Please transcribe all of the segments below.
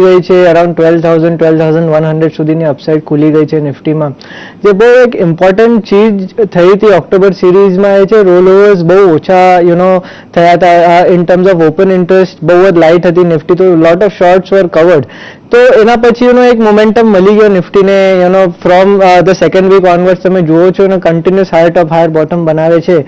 ગઈ છે, અરાઉન્ડ 12,100 સુધીની અપસાઇડ ખુલી ગઈ છે નિફ્ટીમાં. જે બહુ એક ઇમ્પોર્ટન્ટ ચીજ થઈ હતી ઓક્ટોબર સિરીઝમાં, એ છે રોલ ઓવર્સ બહુ ઓછા થયા હતા. In terms of open interest બહુ જ લાઇટ હતી નિફ્ટી, તો lot of shorts were covered. તો એના પછી એક મોમેન્ટમ મળી ગયો નિફ્ટીને. From the second week onwards તમે જુઓ છો ને continuous higher top higher bottom બનાવે છે.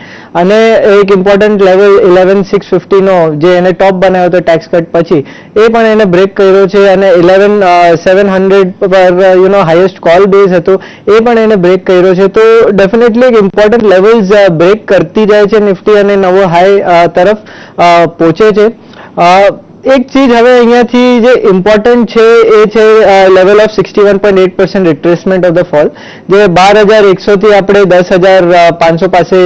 અને એક ઇમ્પોર્ટન્ટ લેવલ 11,650 જે એને ટોપ બનાવ્યો હતો ટેક્સ કટ પછી, એ પણ એને બ્રેક કર્યો છે. અને 11,700 પર હાઈએસ્ટ કોલ બેઝ હતો, એ પણ એને બ્રેક કર્યો છે. તો ડેફિનેટલી એક ઇમ્પોર્ટન્ટ લેવલ્સ બ્રેક કરતી જાય છે નિફ્ટી અને નવો હાઈ તરફ પહોંચે છે. એક ચીજ હવે અહીંયાથી જે ઇમ્પોર્ટન્ટ છે એ છે level of 61.8% retracement of the fall. જે 12,100 થી આપણે 10,500 પાસે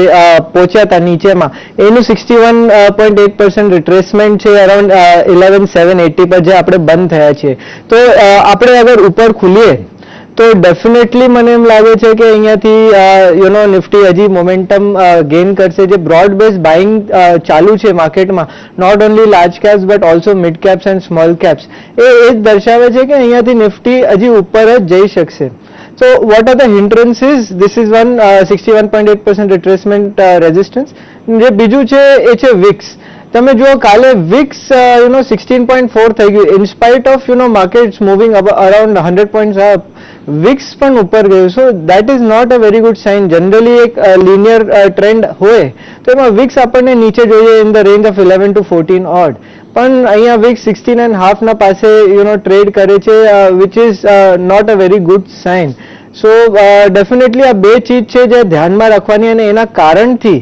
પહોંચ્યા હતા નીચેમાં, એનું 61.8% રિટ્રેસમેન્ટ છે અરાઉન્ડ 11,780 પર, જે આપણે બંધ થયા છીએ. તો આપણે અગર ઉપર ખુલીએ તો ડેફિનેટલી મને એમ લાગે છે કે અહીંયાથી નિફ્ટી હજી મોમેન્ટમ ગેઇન કરશે. જે બ્રોડ બેઝ બાઇંગ ચાલુ છે માર્કેટમાં, not only large caps but also mid caps and small caps, એ જ દર્શાવે છે કે અહીંયાથી નિફ્ટી હજી ઉપર જ જઈ શકશે. So what are the hindrances? This is one 61.8% retracement resistance. જે બીજું છે એ છે વિક્સ. તમે જુઓ કાલે વિક્સ 16.4 થઈ ગયું, in spite of markets moving around 100 points up, VIX પણ ઉપર ગયું. So that is not a very good sign. Generally એક લિનિયર ટ્રેન્ડ હોય તો એમાં વિક્સ આપણને નીચે જોઈએ in the range of 11 to 14 odd, પણ અહીંયા વિક્સ 16.5 ના પાસે ટ્રેડ કરે છે, which is not a very good sign. So definitely આ બે ચીજ છે જે ધ્યાનમાં રાખવાની, અને એના કારણથી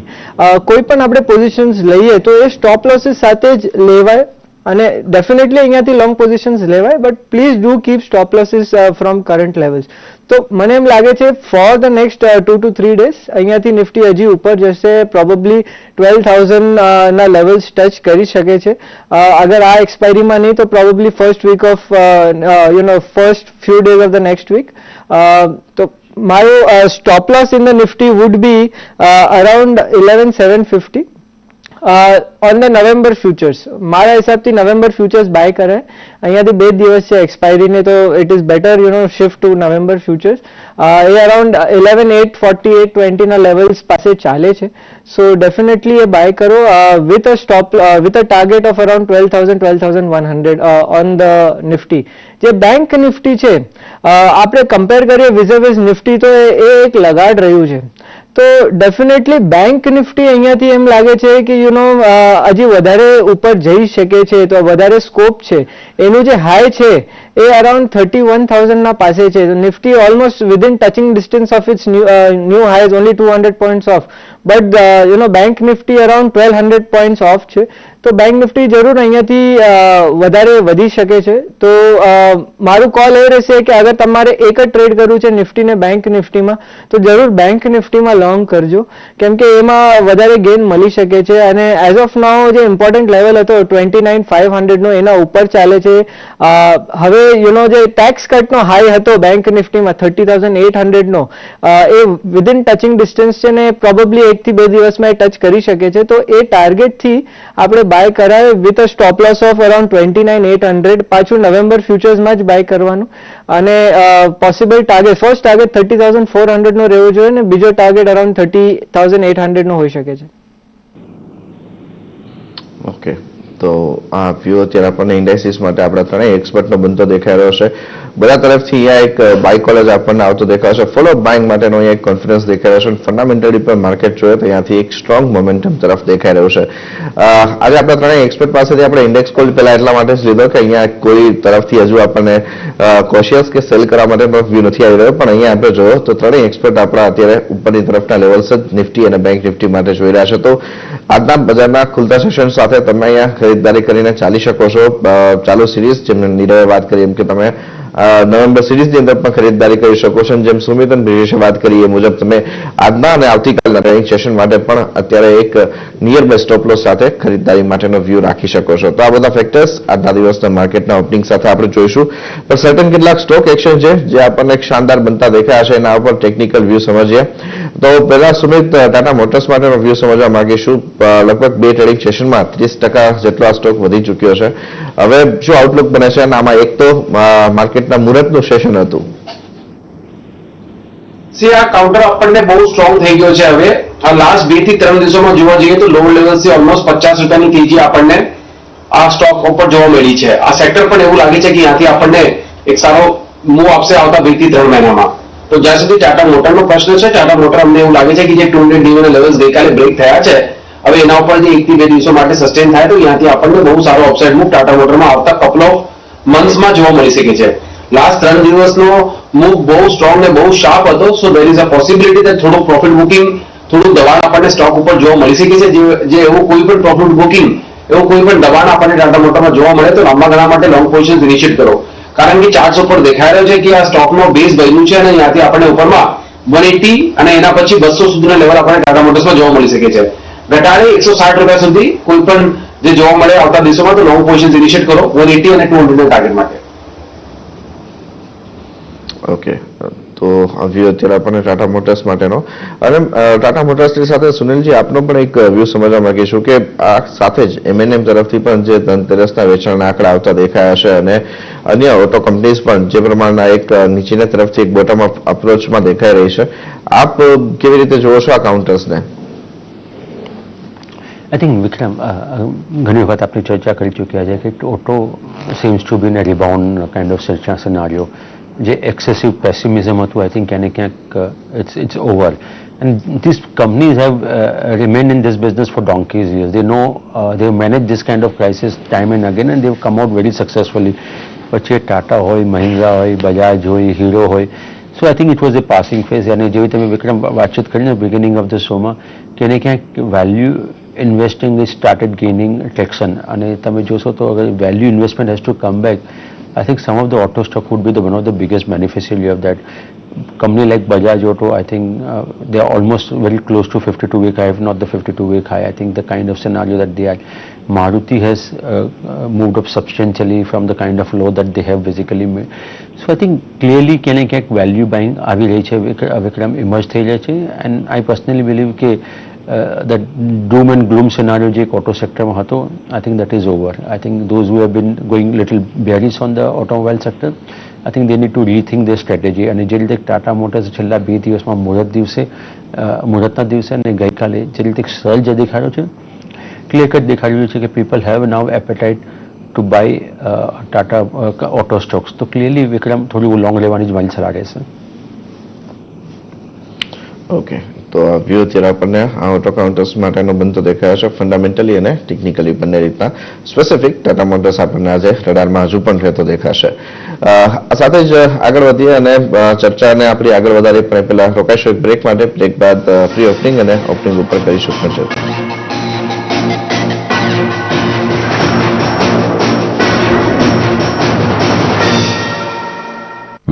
કોઈ પણ આપણે પોઝિશન્સ લઈએ તો એ સ્ટોપ લોસીસ સાથે જ લેવાય. અને ડેફિનેટલી અહીંયાથી લોંગ પોઝિશન્સ લેવાય, but please do keep stop losses from current levels. તો મને એમ લાગે છે for the next 2 to 3 days અહીંયાથી નિફ્ટી હજી ઉપર જશે. પ્રોબેબલી 12,000 ના લેવલ્સ ટચ કરી શકે છે. અગર આ એક્સપાયરીમાં નહીં તો probably first week of first few days of the next week. તો મારો stop loss in the Nifty would be around 11,750 on the November futures. મારા હિસાબથી નવેમ્બર ફ્યુચર્સ બાય કરે. અહીંયાથી 2 દિવસ છે એક્સપાયરીને, તો it is better shift to November futures. એ અરાઉન્ડ 11,848.20 ના લેવલ્સ પાસે ચાલે છે. સો ડેફિનેટલી એ બાય કરો with a target of around 12,100 on the Nifty. જે બેંક નિફ્ટી છે આપણે કમ્પેર કરીએ વિઝ નિફ્ટી, તો એ એક લગાડ રહ્યું છે. તો ડેફિનેટલી બેંક નિફ્ટી અહીંયાથી એમ લાગે છે કે હજી વધારે ઉપર જઈ શકે છે, તો વધારે સ્કોપ છે. એનું જે હાઈ છે એ અરાઉન્ડ 31,000 ના પાસે છે. Nifty almost within touching distance of its new highs, only 200 points of. But bank Nifty around 1,200 points of છે. તો બેંક નિફ્ટી જરૂર અહીંયાથી વધારે વધી શકે છે. તો મારું કોલ એ રહેશે કે અગર તમારે એક જ ટ્રેડ કરવું છે નિફ્ટી ને બેંક નિફ્ટીમાં, તો જરૂર બેંક નિફ્ટીમાં લોંગ કરજો, કેમ કે એમાં વધારે ગેઇન મળી શકે છે. અને એઝ ઓફ નાઉ જે ઇમ્પોર્ટન્ટ લેવલ હતો 29,500 નો, એના ઉપર ચાલે છે. હવે જે ટેક્સ કટનો હાઈ હતો બેંક નિફ્ટીમાં 30,800 નો, એ વિધિન ટચિંગ ડિસ્ટન્સ છે ને પ્રોબેબલી 1 થી 2 દિવસમાં એ ટચ કરી શકે છે. તો એ ટાર્ગેટથી આપણે બાય કરાવે with a stop loss of around 29,800. પાછું નવેમ્બર ફ્યુચર્સમાં જ બાય કરવાનું. અને પોસિબલ ટાર્ગેટ, ફર્સ્ટ ટાર્ગેટ 30,400 નો રહેવો જોઈએ, ને બીજો ટાર્ગેટ અરાઉન્ડ 30,800 નો હોઈ શકે છે. ઓકે, તો આ વ્યૂ અત્યારે આપણને ઇન્ડેક્સિસ માટે આપણા ત્રણેય એક્સપર્ટનો બનતો દેખાઈ રહ્યો છે. બધા તરફથી અહીંયા એક બાય કોલેજ આપણને આવતો દેખાય છે. ફોલો બાઇંગ માટેનો અહીંયા એક કોન્ફિડન્સ દેખાઈ રહ્યો છે. ફંડામેન્ટલી પર માર્કેટ જોઈએ તો અહીંયાથી એક સ્ટ્રોંગ મોમેન્ટમ તરફ દેખાઈ રહ્યું છે. આજે આપણા ત્રણેય એક્સપર્ટ પાસેથી આપણે ઇન્ડેક્સ કોલ પહેલા એટલા માટે જ લીધો કે અહીંયા કોઈ તરફથી હજુ આપણને કોશિયસ કે સેલ કરવા માટેનો વ્યૂ નથી આવી રહ્યો, પણ અહીંયા આપણે જોયો તો ત્રણેય એક્સપર્ટ આપણા અત્યારે ઉપરની તરફના લેવલ્સ જ નિફ્ટી અને બેંક નિફ્ટી માટે જોઈ રહ્યા છે. તો આજના બજારના ખુલતા સેશન સાથે તમે અહીંયા ખરીદદારી કરીને ચાલી શકો છો. ચાલુ સિરીઝ જેમને નીરવે વાત કરી એમ કે તમે નવેમ્બર સિરીઝની અંદર પણ ખરીદદારી કરી શકો છો. જેમ સુમિત અને બ્રિજેશે વાત કરી એ મુજબ તમે આજના અને આવતીકાલના ટ્રેડિંગ સેશન માટે પણ અત્યારે એક નિયર બાય સ્ટોપ લોસ સાથે ખરીદદારી માટેનો વ્યૂ રાખી શકો છો. તો આ બધા ફેક્ટર્સ આજના દિવસના માર્કેટના ઓપનિંગ સાથે આપણે જોઈશું. પણ સર્ટન કેટલાક સ્ટોક એક્શન છે જે આપણને એક શાનદાર બનતા દેખાયા છે, એના ઉપર ટેકનિકલ વ્યૂ સમજીએ. તો પહેલા સુમિત, ટાટા મોટર્સ માટેનો વ્યૂ સમજવા માંગીશું. લગભગ 2 ટ્રેડિંગ સેશનમાં 30% જેટલો આ સ્ટોક વધી ચૂક્યો છે. હવે શું આઉટલુક બને છે? અને આમાં એક તો માર્કેટના મુહૂર્તનું સેશન હતું. આ કાઉન્ટર આપણને બહુ સ્ટ્રોંગ થઈ ગયો છે. હવે આ લાસ્ટ 2 થી 3 દિવસોમાં જોવા જઈએ તો લો લેવલ્સથી ઓલમોસ્ટ 50 રૂપિયાની તેજી આપણને આ સ્ટોક ઉપર જોવા મળી છે. આ સેક્ટર પણ એવું લાગે છે કે ત્યાંથી આપણને એક સારો મૂવ આપશે આવતા 2 થી 3 મહિનામાં. તો જ્યાં સુધી ટાટા મોટરનો પ્રશ્ન છે, ટાટા મોટર અમને એવું લાગે છે કે જે 200 DV લેવલ્સ ગઈકાલે બ્રેક થયા છે, હવે એના ઉપર જે 1 થી 2 દિવસો માટે સસ્ટેન થાય તો ત્યાંથી આપણને બહુ સારો અપસાઇડ મૂવ ટાટા મોટરમાં આવતા કપલ ઓફ મંથ્સમાં જોવા મળી શકે છે. લાસ્ટ 3 દિવસનો મૂવ બહુ સ્ટ્રોંગ ને બહુ શાર્પ હતો. સો ધેર ઇઝ અ પોસિબિલિટી કે થોડું પ્રોફિટ બુકિંગ, થોડું દબાણ આપણને સ્ટોક ઉપર જોવા મળી શકે છે. જે એવું કોઈ પણ પ્રોફિટ બુકિંગ, એવું કોઈ પણ દબાણ આપણને ટાટા મોટરમાં જોવા મળે તો લાંબા ગાળા માટે લોંગ પોઝિશન ઇનિશિયેટ કરો. કારણ કે ચાર્ટ્સ ઉપર દેખાઈ રહ્યો છે કે આ સ્ટોકનો બેઝ બન્યું છે અને ત્યાંથી આપણે ઉપરમાં 180 અને એના પછી 200 સુધીના લેવલ આપણે ટાટા મોટર્સમાં જોવા મળી શકે છે. ઘટાડે 160 રૂપિયા સુધી કોઈ પણ જે જોવા મળે આવતા દિવસોમાં તો લોંગ પોઝિશન ઇનિશિયેટ કરો 180 અને 200 ટાર્ગેટ માટે. ઓકે, તો વ્યૂ અત્યારે આપણને ટાટા મોટર્સ માટેનો. અને ટાટા મોટર્સની સાથે સુનિલજી આપનો પણ એક વ્યૂ સમજવા માંગીશું કે આ સાથે જ M&M તરફથી પણ જે ધનતેરસના વેચાણના આંકડા આવતા દેખાયા છે અને અન્ય ઓટો કંપનીઝ પણ જે પ્રમાણના એક નીચેના તરફથી એક બોટમ અપ અપ્રોચમાં દેખાઈ રહી છે. આપ કેવી રીતે જોવો છો આ કાઉન્ટર્સને? I think વિક્રમ, ઘણી વખત આપણે ચર્ચા કરી ચૂક્યા છે કે auto seems to be in a rebound kind of scenario. જે એક્સેસિવ પેસિમિઝમ હતું, આઈ થિંક ક્યાંને ક્યાંક it's over. And these companies have remained in this business for donkeys years. They know they've managed this kind of crisis time and again and they've come out very successfully. પછી ટાટા હોય, મહિન્દ્રા હોય, બજાજ હોય, hero હોય. So I think it was a passing phase. અને જેવી તમે વિક્રમ વાતચીત કરીને બિગિનિંગ ઓફ ધ શોમાં ક્યાંને ક્યાંક value investing is started gaining traction. અને તમે જોશો તો અગર value investment has to come back, I think some of the auto stock would be one of the biggest beneficiary of that. Company like Bajaj Auto, I think they are almost very close to 52-week high, if not the 52-week high. I think the kind of scenario that they are. Maruti has moved up substantially from the kind of low that they have basically made. So I think clearly ક્યાંને ક્યાંક value buying આવી રહી છે, વિક્રમ emerge થઈ રહી છે. And I personally believe કે that doom and gloom scenario જે auto sector માં હતો, I think that is over. I think those who have been going little bearish on the automobile sector, I think they need to rethink their strategy. અને જે રીતે Tata motors છેલ્લા 2 દિવસમાં મુહૂર્તના દિવસે અને ગઈકાલે જે રીતે સર્જ દેખાડ્યો છે, ક્લિયર કટ દેખાડ્યું છે કે people have now appetite to buy Tata auto stocks. તો ક્લિયરલી વિક્રમ થોડું લોંગ લેવાની જ મારી સલાહ રહેશે. ઓકે, તો આ વ્યૂ અત્યારે આપણને આ ઓટો કાઉન્ટર્સ માટેનો બનતો દેખાયો છે. ફંડામેન્ટલી અને ટેકનિકલી બંને રીતના. સ્પેસિફિક ટાટા મોટર્સ આપણને આજે રડારમાં હજુ પણ રહેતો દેખાશે. સાથે જ આગળ વધીએ અને ચર્ચાને આપણી આગળ વધારીએ પણ પહેલા રોકાઈશું એક બ્રેક માટે. બ્રેક બાદ પ્રી ઓપનિંગ અને ઓપનિંગ ઉપર કરીશું નજર.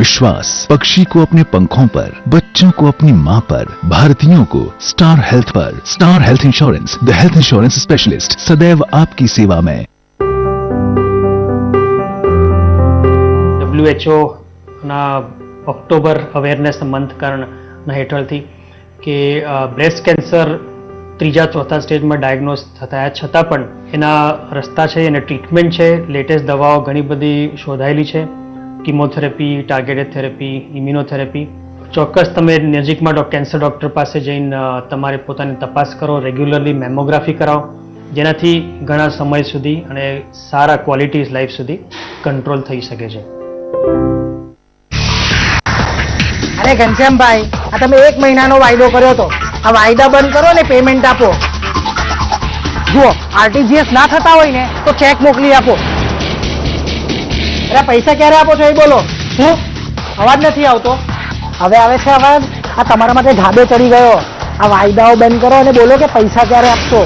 विश्वास पक्षी को अपने पंखों पर, बच्चों को अपनी मां पर, भारतीयों को स्टार हेल्थ पर. Star health insurance, the health insurance specialist, सदैव आपकी सेवा में. WHO ના ઓક્ટોબર અવેરનેસ મંથ કારણના હેઠળથી કે બ્રેસ્ટ કેન્સર 3-4 સ્ટેજમાં ડાયગ્નોઝ થયા છતાં પણ એના રસ્તા છે, એને ટ્રીટમેન્ટ છે, લેટેસ્ટ દવાઓ ઘણી બધી શોધાયેલી છે. Chemotherapy, targeted therapy, immunotherapy. ચોક્કસ તમે નજીકમાં કેન્સર ડૉક્ટર પાસે જઈને તમારે પોતાની તપાસ કરો, રેગ્યુલરલી મેમોગ્રાફી કરાવો, જેનાથી ઘણા સમય સુધી અને સારા ક્વોલિટી લાઈફ સુધી કંટ્રોલ થઈ શકે છે. અરે ઘનશ્યામભાઈ, આ તમે 1 મહિનાનો વાયદો કર્યો હતો, આ વાયદા બંધ કરો ને પેમેન્ટ આપો. જુઓ, RTGS ના થતા હોય ને તો ચેક મોકલી આપો. અરે પૈસા ક્યારે આપો છો એ બોલો. શું અવાજ નથી આવતો? હવે આવે છે અવાજ? આ તમારા માટે ઢાબે ચડી ગયો. આ વાયદાઓ બંધ કરો અને બોલો કે પૈસા ક્યારે આપશો.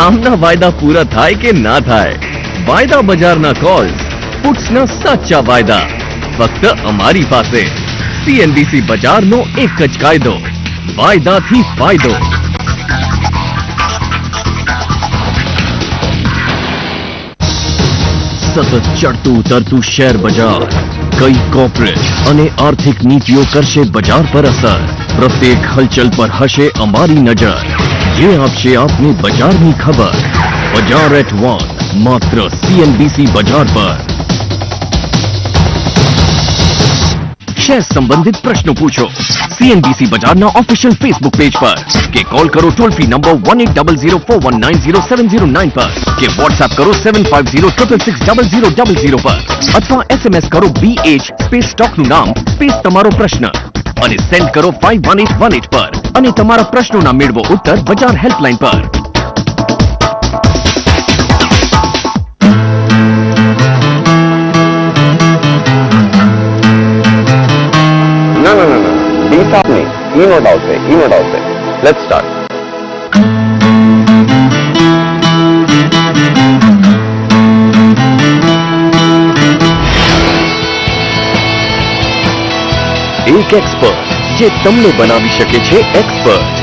આમના વાયદા પૂરા થાય કે ના થાય, વાયદા બજારના કોલ, પુટ્સના સાચા વાયદા. ફક્ત અમારી પાસે. CNBC બજારનો એક જ કાયદો, વાયદાથી ફાયદો. સતત ચડતું ઉતરતું શેર બજાર, કઈ કોર્પોરેટ અને આર્થિક નીતિઓ કરશે બજાર પર અસર? પ્રત્યેક હલચલ પર હશે અમારી નજર, જે આપશે આપને બજારની ખબર. બજાર એટ 1 માત્ર CNBC બજાર પર. શેર સંબંધિત પ્રશ્નો પૂછો CNBC બજારના ઓફિશિયલ ફેસબુક પેજ પર, કે કોલ કરો ટોલ ફ્રી નંબર 180041907009 પર, કે વોટ્સએપ કરો 7506660000 પર, અથવા SMS કરો BH સ્પેસ સ્ટોકનું નામ સ્પેસ તમારો પ્રશ્ન અને સેન્ડ કરો 51818 પર, અને તમારા પ્રશ્નોના મેળવો ઉત્તર બજાર હેલ્પલાઇન પર. No. डी साहब नहीं, ई नोट आवશે. Let's start. એક એક્સપર્ટ જે તમને બનાવી શકે છે એક્સપર્ટ.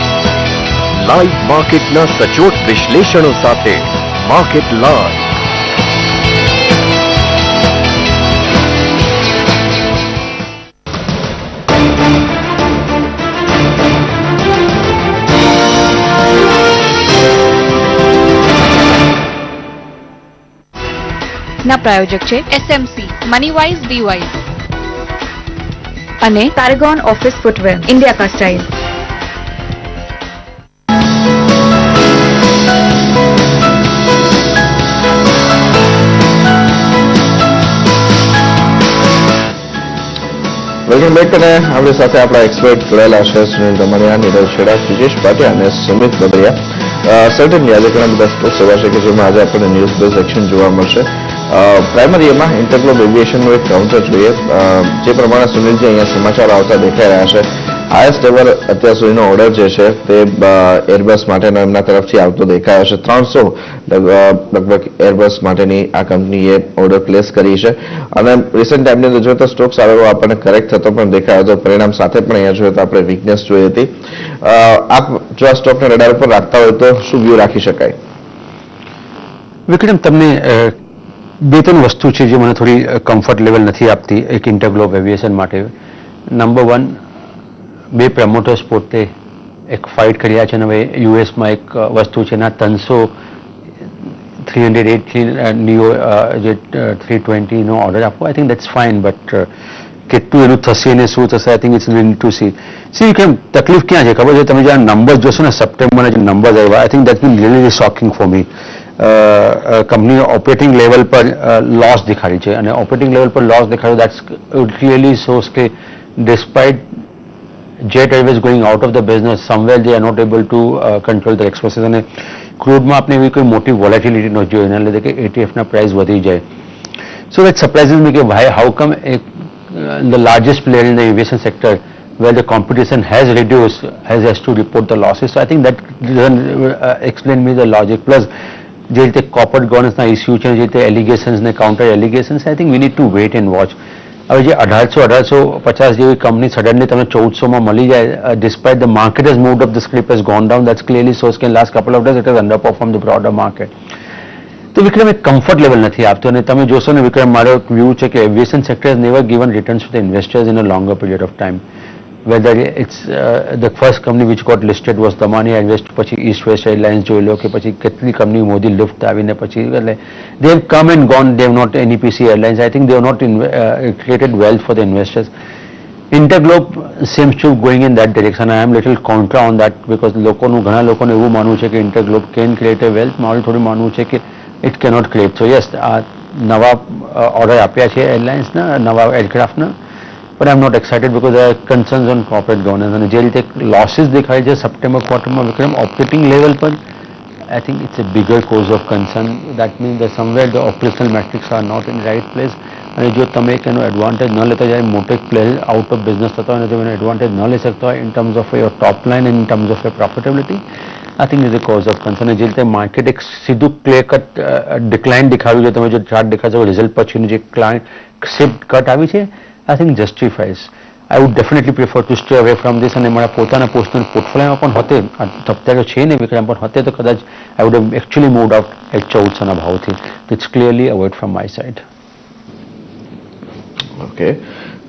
લાઈવ માર્કેટના સચોટ વિશ્લેષણો સાથે માર્કેટ લાઈવ. ના પ્રાયોજક છે SMC, મનીવાઇઝ ડીવાઇઝ અને પેરેગોન ઓફિસ ફૂટવેર, ઇન્ડિયા કા સ્ટાઇલ. Welcome back. અને આપણી સાથે આપણા એક્સપર્ટ જોડાયેલા છે સુનિલ દમણિયા, નીરવ છેડા, બ્રિજેશ પાટિયા અને સુમિત બબરિયા. સર્ટનલી આજે ઘણા બધા સ્ટોક્સ એવા છે કે જેમાં આજે આપણને ન્યૂઝ બેઝ એક્શન જોવા મળશે. પ્રાઇમરી એમાં ઇન્ટરગ્લોબ એવિએશનનું એક કાઉન્ટર જોઈએ. જે પ્રમાણે સુનિલજી અહીંયા સમાચાર આવતા દેખાઈ રહ્યા છે, હાઈએસ્ટ એવર અત્યાર સુધીનો ઓર્ડર જે છે તે એરબસ માટેનો એમના તરફથી આવતો દેખાયો છે. 300 લગભગ એરબસ માટેની આ કંપનીએ ઓર્ડર પ્લેસ કરી છે. અને રિસન્ટ ટાઈમની અંદર જોઈએ તો સ્ટોક્સ આવેલો આપણને કરેક્ટ થતો પણ દેખાયો હતો. પરિણામ સાથે પણ અહીંયા જોઈએ તો આપણે વીકનેસ જોઈ હતી. આપ જો આ સ્ટોકને રડાર ઉપર રાખતા હોય તો શું વ્યૂ રાખી શકાય? વિક્રમ, તમને બે ત્રણ વસ્તુ છે જે મને થોડી કમ્ફર્ટ લેવલ નથી આપતી એક ઇન્ટરગ્લોબ એવિએશન માટે. નંબર 1, બે પ્રમોટર્સ પોતે એક ફાઇટ કર્યા છે અને હવે યુએસમાં એક વસ્તુ છે એના 308 નિયો જે 320નો ઓર્ડર આપવો. I think that's fine, but કેટલું એનું થશે અને શું થશે I think it's need to see. કેમ તકલીફ ક્યાં છે ખબર છે? તમે જ્યારે નંબર્સ જોશો ને સપ્ટેમ્બરના જે નંબર્સ આવ્યા, I think that's been really shocking for me. કંપનીએ ઓપરેટિંગ લેવલ પર લોસ દેખાડી છે અને ઓપરેટિંગ લેવલ પર લોસ દેખાડ્યો દેટ્સ રિયલી શોઝ કે despite Jet Airways going out of the business somewhere they are not able to control the expenses. અને ક્રૂડમાં આપણે એવી કોઈ મોટી વોલેટિલિટી ન જોઈએ એના લીધે કે એટીએફના પ્રાઇસ વધી જાય. સો દેટ સરપ્રાઇઝિસ મી કે why how come the largest player in the aviation sector where the competition has reduced has to report the losses. So I think that doesn't explain me the logic. Plus જે રીતે corporate ગવર્નન્સના issue છે, જે રીતે allegations ને counter allegations, I think we need to wait and watch. હવે જે 1850 જેવી company suddenly તમને 1400માં મળી જાય, despite the market has moved up, the scrip has gone down, that's clearly shows કે last couple of days it has underperform the broader market. તો વિક્રમ એક કમ્ફર્ટ લેવલ નથી આપતો. અને તમે જોશો ને વિક્રમ, મારો વ્યૂ છે કે aviation sector has never given returns to the investors in a longer period of time. whether it's the first company which got listed was Damani Airways, પછી East West Airlines જોઈ લો કે પછી કેટલી કંપની મોદી લિફ્ટ આવીને પછી એટલે they have come and gone, they have not NEPC Airlines. I think they have not created wealth for the investors. Interglobe seems to going in that direction. I am little contra on that because ઘણા લોકોને એવું માનવું છે કે Interglobe can create a wealth. મારું થોડું માનવું છે કે it cannot create. So yes, આ નવા ઓર્ડર આપ્યા છે એરલાઇન્સના, નવા એરક્રાફ્ટના. But I'm not excited because there are concerns on corporate governance. અને જે રીતે losses દેખાય છે સપ્ટેમ્બર ક્વાર્ટરમાં વિક્રમ ઓપરેટિંગ લેવલ પર, I think it's a bigger cause of concern. That means that somewhere the operational metrics are not in the right place. અને જો તમે એનો એડવાન્ટેજ ન લેતા જાય, મોટો પ્લેયર આઉટ ઓફ બિઝનેસ થતા હોય અને તમે એનો એડવાન્ટેજ ન લઈ શકતા હોય in terms of your top line in terms of your profitability, I think is a cause of concern. જે રીતે માર્કેટ એક સીધું ક્લિયર કટ ડિક્લાઇન દેખાડ્યું છે, તમે જો ચાર્ટ દેખાશો રિઝલ્ટ પછીનું જે ક્લાઇન્ટ શિફ્ટ કટ આવી છે, I think justifies. I would definitely prefer to stay away from this અને મારા પોતાના પર્સનલ પોર્ટફોલિયોમાં પણ હોતે અત્યારે છે ને વિક્રમ પણ હોતે તો કદાચ I would have actually moved out at 1400ના ભાવથી. It's clearly avoid from my side. Okay,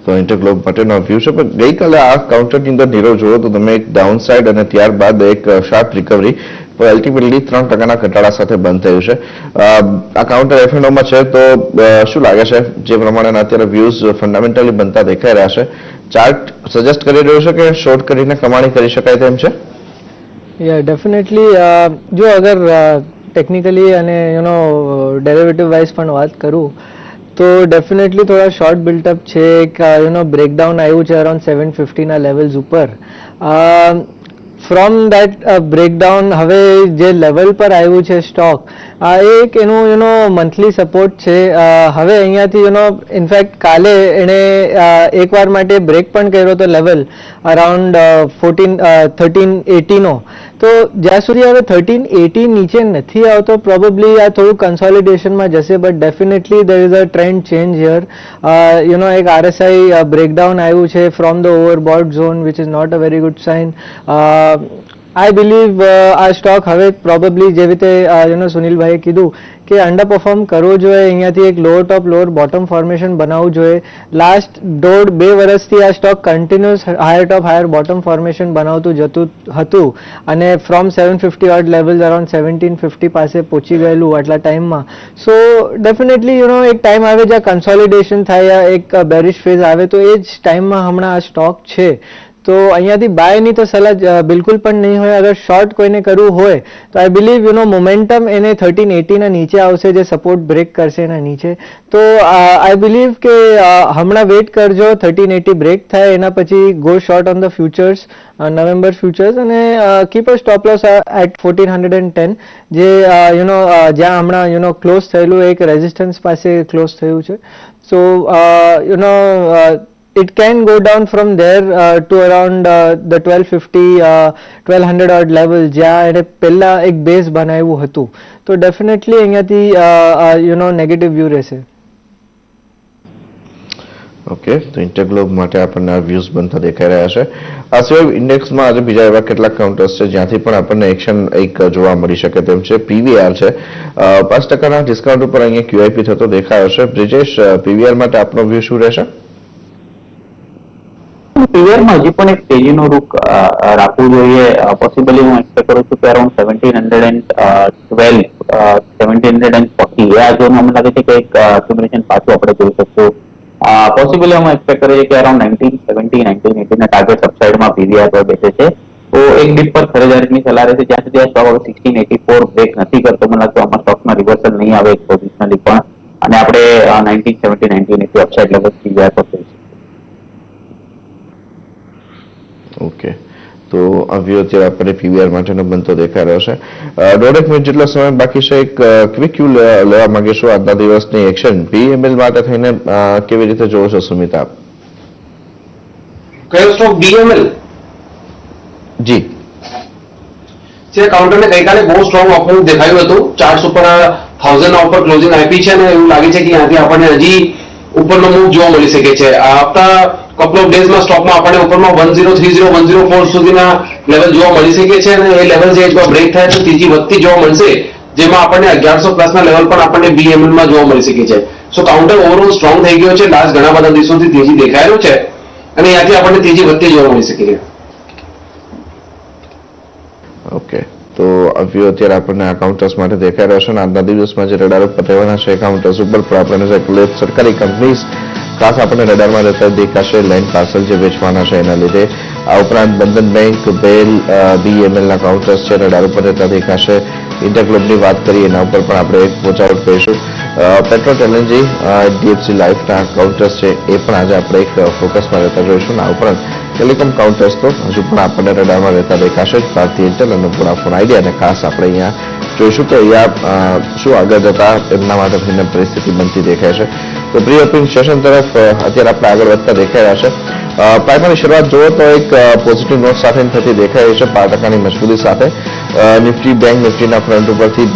તો ઇન્ટરગ્લોબ માટેનો વ્યૂ છે, પણ ગઈકાલે આ કાઉન્ટરની અંદર નીરવ જોયો તો તમે એક ડાઉન સાઇડ અને ત્યારબાદ એક શાર્પ રિકવરી, પણ અલ્ટિમેટલી 3% ઘટાડા સાથે બંધ થયું છે. આ કાઉન્ટર F&Oમાં છે, તો શું લાગે છે જે પ્રમાણે અત્યારે વ્યૂઝ ફંડામેન્ટલી બનતા દેખાઈ રહ્યા છે, ચાર્ટ સજેસ્ટ કરી રહ્યો છે કે શોર્ટ કરીને કમાણી કરી શકાય તેમ છે? ડેફિનેટલી જો અગર ટેકનિકલી અને ડેરિવેટિવ વાઇઝ પણ વાત કરું તો ડેફિનેટલી થોડા શોર્ટ બિલ્ટઅપ છે. એક બ્રેકડાઉન આવ્યું છે અરાઉન્ડ 750ના લેવલ્સ ઉપર. ફ્રોમ દેટ બ્રેકડાઉન હવે જે લેવલ પર આવ્યું છે સ્ટોક, આ એક એનું મંથલી સપોર્ટ છે. હવે અહીંયાથી ઇનફેક્ટ કાલે એણે એકવાર માટે બ્રેક પણ કર્યો હતો લેવલ અરાઉન્ડ 1380નો. તો જ્યાં સુધી હવે 1380 નીચે નથી આવતો પ્રોબેબલી આ થોડું કન્સોલિડેશનમાં જશે, but definitely there is a trend change here. એક RSI બ્રેકડાઉન આવ્યું છે from the overbought zone which is not a very good sign. I believe આ સ્ટોક હવે પ્રોબેબલી જેવી રીતે સુનિલભાઈએ કીધું કે અંડર પરફોર્મ કરવો જોઈએ. અહીંયાથી એક lower top lower bottom formation બનાવવું જોઈએ. લાસ્ટ 1.5-2 વર્ષથી આ stock continuous higher top higher bottom formation બનાવતું જતું હતું અને ફ્રોમ 750 ઓડ લેવલ્સ અરાઉન્ડ 1750 પાસે પહોંચી ગયેલું આટલા ટાઈમમાં. સો ડેફિનેટલી એક ટાઈમ આવે જ્યાં કન્સોલિડેશન થાય, એક બેરિશ ફેઝ આવે, તો એ જ ટાઈમમાં હમણાં આ સ્ટોક છે. તો અહીંયાથી બાયની તો સલાહ બિલકુલ પણ નહીં હોય. અગર શોર્ટ કોઈને કરવું હોય તો આઈ બિલીવ મોમેન્ટમ એને 1380ના નીચે આવશે, જે સપોર્ટ બ્રેક કરશે એના નીચે. તો આઈ બિલીવ કે હમણાં વેઇટ કરજો, 1380 બ્રેક થાય એના પછી go short on the futures, November futures, અને keep a stop loss at 1410 જે જ્યાં હમણાં ક્લોઝ થયેલું એક રેઝિસ્ટન્સ પાસે ક્લોઝ થયું છે. સો it can go down from there to around the 1250 1200 odd level જ્યાં એને પહેલા એક બેઝ બનાવ્યું હતું. તો ડેફિનેટલી અહીંયાથી નેગેટિવ વ્યૂ રહેશે. ઓકે, તો ઇન્ટરગ્લોબ માટે આપણને આ વ્યૂઝ બનતા દેખાઈ રહ્યા છે. આ સિવાય ઇન્ડેક્સમાં આજે બીજા એવા કેટલાક કાઉન્ટર્સ છે જ્યાંથી પણ આપણને એક્શન એક જોવા મળી શકે તેમ છે. PVR છે 5%ના ડિસ્કાઉન્ટ ઉપર અહીંયા QIP થતો દેખાયો છે. બ્રિજેશ, PVR માટે આપનો વ્યૂ શું રહેશે? પીવીઆરમાં હજી પણ એક તેજીનો રૂખ રાખવું જોઈએ. પોસિબલી હું એક્સપેક્ટ કરું છું કે અરાઉન્ડ 1712 1740 એ આ ઝોન મને લાગે છે કે એક એક્યુમ્યુલેશન પાછું આપણે જોઈ શકશું. પોસિબલી હું એક્સપેક્ટ કરું છું કે અરાઉન્ડ 1970 1980 ના ટાર્ગેટ સબસાઇડમાં પીવીઆર પર બેસે છે. તો એક ડીપ પર ખરીદારીની સલાહ રહેશે. જ્યાં સુધી આ સ્ટોક 1684 બ્રેક નથી કરતો, મને લાગતું આમાં સ્ટોકમાં રિવર્સલ નહીં આવે પોઝિશનલી પણ, અને આપણે 1970 1980 અપસાઇડ લેવલ પીવીઆર પર જોઈશું. ઓકે, તો આ વ્યૂ અત્યારે આપણે PVR માટેનો બનતો દેખાઈ રહ્યો છે. 1.5 મિનિટ જેટલો સમય બાકી છે. એક ક્વિક વ્યૂ લેવા માંગીશું આજના દિવસની એક્શન BML માટે થઈને કેવી રીતે જોવો છો સુમિત આપ? કયો સ્ટોક? BML જી જે કાઉન્ટરને ગઈકાલે બહુ સ્ટ્રોંગ ઓપનિંગ દેખાયું હતું. ચાર્ટ્સ ઉપર 1000 ના ઉપર ક્લોઝિંગ આપી છે અને એવું લાગે છે કે ત્યાંથી આપણને હજી ઉપરનો મૂવ જોવા મળી શકે છે. આવતા કપલ ઓફ ડેઝમાં સ્ટોકમાં આપણને ઉપરમાં 1030 104 સુધીના લેવલ જોવા મળી શકે છે અને એ લેવલ જે બ્રેક થાય તો ત્રીજી વધતી જોવા મળશે, જેમાં આપણને 1100 પ્લસના લેવલ પણ આપણને BML-માં જોવા મળી શકે છે. સો કાઉન્ટર ઓવરઓલ સ્ટ્રોંગ થઈ ગયો છે. લાસ્ટ ઘણા બધા દિવસોથી તેજી દેખાઈ રહ્યો છે અને ત્યાંથી આપણને ત્રીજી વધતી જોવા મળી શકે છે. ઓકે, તો આ વ્યૂ અત્યારે આપણને આ કાઉન્ટર્સ માટે દેખાઈ રહ્યો છે અને આજના દિવસમાં જે રડાર ઉપર રહેવાના છે કાઉન્ટર્સ ઉપર પણ આપણને સરકારી કંપનીઝ ખાસ આપણને રડારમાં રહેતા દેખાશે. લેન્ડ પાર્સલ જે વેચવાના છે એના લીધે. આ ઉપરાંત બંધન બેંક, બેલ, BML-ના કાઉન્ટર્સ છે રડાર ઉપર રહેતા દેખાશે. ઇન્ટરગ્લોબની વાત કરીએ એના ઉપર પણ આપણે એક વોચ આઉટ કરીશું. પેટ્રોલ LNG, HDFC લાઈફના કાઉન્ટર્સ છે એ પણ આજે આપણે એક ફોકસમાં રહેતા જોઈશું. આ ઉપરાંત ટેલિકોમ કાઉન્ટર્સ તો હજુ પણ આપણને રડારમાં રહેતા દેખાશે. ભારતીય એરટેલ અને વોડાફોન આઈડિયા, અને ખાસ આપણે અહીંયા જોઈશું કે અહીંયા શું આગળ જતા એમના માટે થઈને પરિસ્થિતિ બનતી દેખાય છે. તો પ્રી ઓપનિંગ સેશન તરફ અત્યારે આપણે આગળ વધતા દેખાઈ રહ્યા છે. પ્રાઇમરી શરૂઆત જુઓ તો એક પોઝિટિવ નોટ સાથે થતી દેખાઈ રહી છે, 5% મજબૂતી સાથે. નિફ્ટી બેંક નિફ્ટીના ફ્રન્ટ ઉપરથી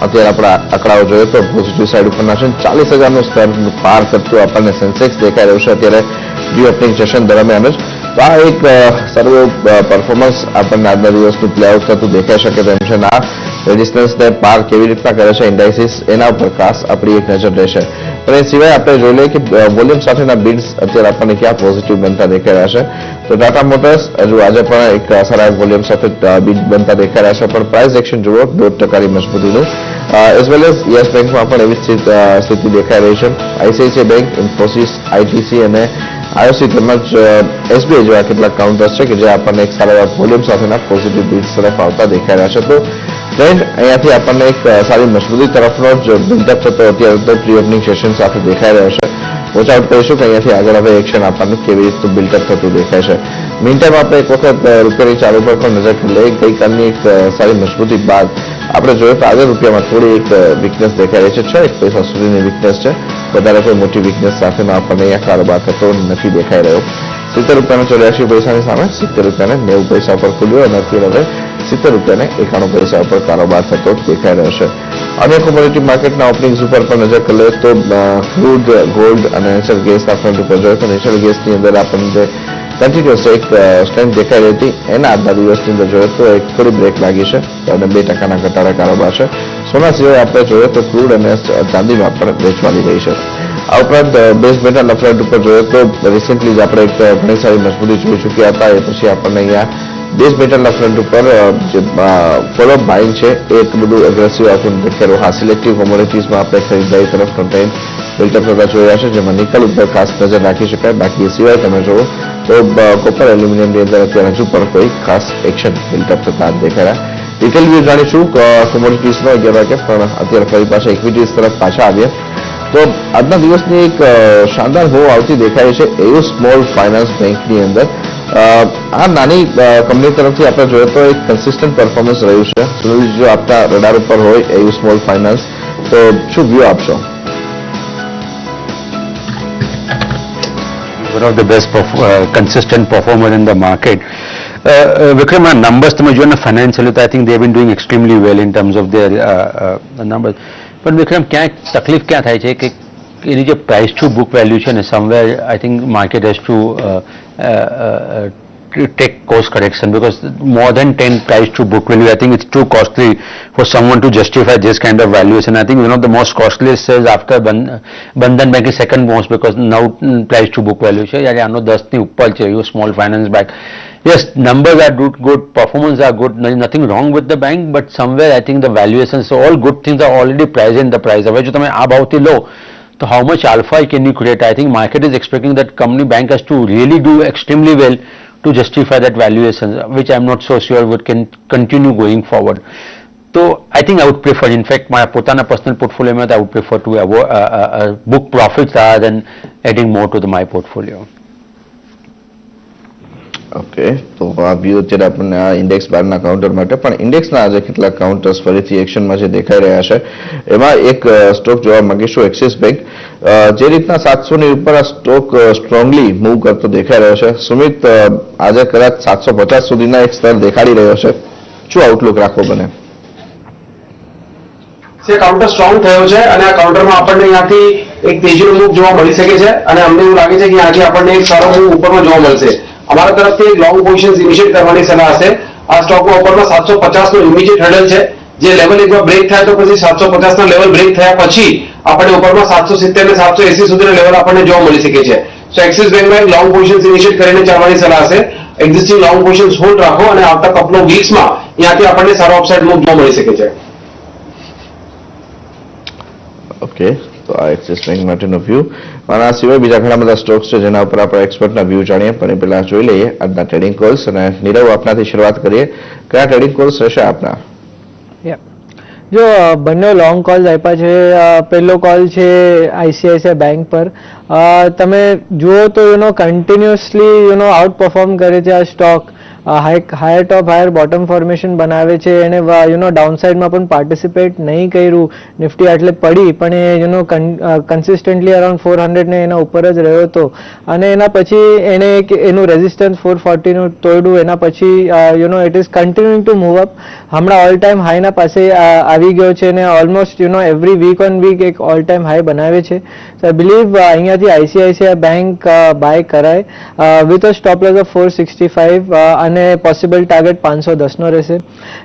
અત્યારે આપણા આંકડાઓ જોઈએ તો પોઝિટિવ સાઈડ ઉપરના છે. 40,000નું સ્તર પાર કરતું આપણને સેન્સેક્સ દેખાઈ રહ્યું છે અત્યારે પ્રી ઓપનિંગ સેશન દરમિયાન જ. તો આ એક સારું પરફોર્મન્સ આપણને આજના દિવસનું પ્લે આઉટ થતું દેખાઈ શકે તેમ છે. આ રેઝિસ્ટન્સને પાર કેવી રીતના કરે છે ઇન્ડાઇસિસ એના ઉપર ખાસ આપણી એક નજર રહેશે. પણ એ સિવાય આપણે જોઈ લઈએ કે વોલ્યુમ સાથેના બિડ્સ અત્યારે આપણને ક્યાં પોઝિટિવ બનતા દેખાઈ રહ્યા છે. તો ટાટા મોટર્સ હજુ આજે પણ એક સારા વોલ્યુમ સાથે બિડ બનતા દેખાઈ રહ્યા છે, પણ પ્રાઇસ એક્શન જુઓ 2% મજબૂતીનું. એઝ વેલ એઝ યસ બેંકમાં પણ એવી સ્થિતિ દેખાઈ રહી છે. આઈસીઆઈસીઆઈ બેંક, ઇન્ફોસિસ, આઈટીસી અને આઈઓસી તેમજ એસબીઆઈ જેવા કેટલાક કાઉન્ટર્સ છે કે જે આપણને એક સારા વોલ્યુમ સાથેના પોઝિટિવ બિડ્સ તરફ આવતા દેખાઈ રહ્યા છે. તો ટ્રેન્ડ અહીંયાથી આપણને એક સારી મજબૂતી તરફનો જ બિલ્ડઅપ થતો અત્યારે તો પ્રી ઓપનિંગ સેશન સાથે દેખાઈ રહ્યો છે. વોચ આઉટ કરીશું કે અહીંયાથી આગળ હવે એક્શન આપણને કેવી રીતનું બિલ્ડઅપ થતું દેખાય છે. મીન ટાઈમ આપણે એક વખત રૂપિયાની ચાલુ પર પણ નજર કરી લઈએ. ગઈકાલની એક સારી મજબૂતી બાદ આપણે જોઈએ તો આજે રૂપિયામાં થોડી એક વીકનેસ દેખાઈ રહી છે. 6 પૈસા સુધીની વીકનેસ છે, વધારે કોઈ મોટી વીકનેસ સાથેનો આપણને અહીંયા કારોબાર થતો નથી દેખાઈ રહ્યો. 70 રૂપિયાના 84 પૈસાની સામે 70 રૂપિયાને 90 પૈસા પર ખુલ્યો અને અત્યારે હવે 70 રૂપિયાને 91 પૈસા પર કારોબાર થતો દેખાઈ રહ્યો છે. અન્ય કોમોડિટી માર્કેટના ઓપનિંગ્સ ઉપર પણ નજર કરી લઈએ તો ક્રૂડ, ગોલ્ડ અને નેચરલ ગેસના ફ્રન્ટ ઉપર જોઈએ તો નેચરલ ગેસની અંદર આપણને કન્ટિન્યુઅસ એક સ્ટ્રેન્થ દેખાઈ રહી હતી, એના આજના દિવસની અંદર જોઈએ તો એક થોડી બ્રેક લાગી છે અને 2%ના ઘટાડા કારોબાર છે. સોના સિવાય આપણે જોઈએ તો ક્રૂડ અને ચાંદીમાં પણ વેચવાની રહી છે. આ ઉપરાંત બેઝ મેટલના ફ્રન્ટ ઉપર જોઈએ તો રિસેન્ટલી જ આપણે એક ઘણી સારી મજબૂતી જોઈ ચૂક્યા હતા. એ પછી આપણને અહીંયા બેઝ મેટલના ફ્રન્ટ ઉપર જે ફોલો બાઇંગ છે એ એટલું બધું એગ્રેસિવ આપણને દેખાઈ રહ્યું. હા, સિલેક્ટિવ કોમોડિટીઝમાં આપણે ખરીદારી તરફ ટ્રેન્ડ બિલ્ડઅપ થતા જોયા છે, જેમાં નિકલ ઉપર ખાસ નજર રાખી શકાય. બાકી એ સિવાય તમે જુઓ તો કોપર, એલ્યુમિનિયમની અંદર અત્યારે હજુ પણ કોઈ ખાસ એક્શન બિલ્ડઅપ થતા દેખાઈ રહ્યા. ડિટેલ વ્યૂ જાણીશું કોમોડિટીઝનો 11 વાગે, પણ અત્યારે ફરી પાછા ઇક્વિટીઝ તરફ પાછા આવીએ તો આજના દિવસની એક શાનદાર મૂવ આવતી દેખાય છે એયુ સ્મોલ ફાઇનાન્સ બેંકની અંદર. આ નાની કંપની તરફથી આપણે જોઈએ તો એક કન્સિસ્ટન્ટ પરફોર્મન્સ રહ્યું છે. સુનિલ, જો આપના રડાર ઉપર હોય એયુ સ્મોલ ફાઇનાન્સ તો શું વ્યૂ આપશો? One of the best consistent performer in the market. Vikram, numbers તમે જો ને financially તો I think they have been doing extremely well in terms of their numbers. પણ વિક્રમ ક્યાંક તકલીફ ક્યાં થાય છે કે એની જે પ્રાઇસ ટુ બુક વેલ્યુ છે ને somewhere I think market has to take course correction because more than 10 price to book value, I think it's too costly for someone to justify this kind of valuation. I think one of the most costliest is after Bandhan Bank is second most because now price to book value છે યાર આનો 10 ની ઉપર છે. You small finance bank, yes, numbers are good, performance are good, nothing wrong with the bank, but somewhere I think the valuations, so all good things are already priced in the price. હવે જો તમે આ ભાવથી લો તો how much alpha can you create? I think market is expecting that company bank has to really do extremely well to justify that valuation, which I'm not so sure would can continue going forward. So I think I would prefer, in fact, my potana personal portfolio, I would prefer to book profits rather than adding more to my portfolio. Okay, તો આ view અત્યારે આપણને આ index બારના counter માટે, પણ ઇન્ડેક્સના આજે કેટલાક કાઉન્ટર્સ ફરીથી એક્શનમાં જે દેખાઈ રહ્યા છે એમાં એક સ્ટોક જોવા માંગીશું, એક્સિસ બેંક. જે રીતના 700ની ઉપર આ સ્ટોક સ્ટ્રોંગલી મૂવ કરતો દેખાઈ રહ્યો છે. સુમિત, આજે કદાચ 750 સુધીના એક સ્તર દેખાડી રહ્યો છે, શું આઉટલુક રાખવો બને? કાઉન્ટર સ્ટ્રોંગ થયો છે અને આ કાઉન્ટરમાં આપણને અહીંયાથી એક તેજીનો મૂવ જોવા મળી શકે છે અને અમને એવું લાગે છે કે આજે આપણને એક સારો મૂવ ઉપરમાં જોવા મળશે. અમારા તરફથી લોંગ પોઝિશન ઇનિશિયેટ કરવાની સલાહ હશે. આ સ્ટોકમાં ઉપરમાં 750 નો ઇમિડિયેટ હેડલ છે, જે લેવલ એકવાર બ્રેક થાય તો પછી 750 ના લેવલ બ્રેક થયા પછી આપણે ઉપરમાં 770 ને 780 સુધીના લેવલ આપણને જોવા મળી શકે છે. સો એક્સિસ બેંકમાં એક લોંગ પોઝિશન ઇનિશિયેટ કરીને ચાલવાની સલાહ હશે. એક્ઝિસ્ટિંગ લોંગ પોઝિશન હોલ્ડ રાખો અને આવતા કપલ ઓફ વીક્સમાં અહીંયાથી આપણને સારો અપસાઇડ મૂવ જોવા મળી શકે છે. ઓકે, તો આ એક્સિસ બેંક માટેનો વ્યૂ. અને આ સિવાય બીજા ઘણા બધા સ્ટોક્સ છે જેના ઉપર આપણે એક્સપર્ટના વ્યૂ જાણીએ, પણ એ પહેલા જોઈ લઈએ આજના ટ્રેડિંગ કોલ્સ. અને નીરવ, આપનાથી શરૂઆત કરીએ. કયા ટ્રેડિંગ કોલ્સ રહેશે આપના? જો બંને લોંગ કોલ્સ આપ્યા છે. પહેલો કોલ છે આઈસીઆઈસીઆઈ બેંક પર. તમે જુઓ તો કન્ટિન્યુઅસલી આઉટ પરફોર્મ કરે છે આ stock. Higher top higher bottom formation બનાવે છે, એને ડાઉનસાઇડમાં પણ પાર્ટિસિપેટ નહીં કર્યું, નિફ્ટી આટલે પડી પણ એ કન્સિસ્ટન્ટલી અરાઉન્ડ 400 ને એના ઉપર જ રહ્યો હતો અને એના પછી એને એનું રેઝિસ્ટન્સ 440 નું તોડ્યું, એના પછી it is continuing to move up, હમણાં ઓલ ટાઈમ હાઈના પાસે આવી ગયો છે અને almost every week on week એક ઓલ ટાઈમ હાઈ બનાવે છે. સો આઈ બિલીવ અહીંયાથી આઈસીઆઈસીઆઈ બેંક બાય કરાય with a stop loss of 465 અને પોસિબલ ટાર્ગેટ 510 નો રહેશે.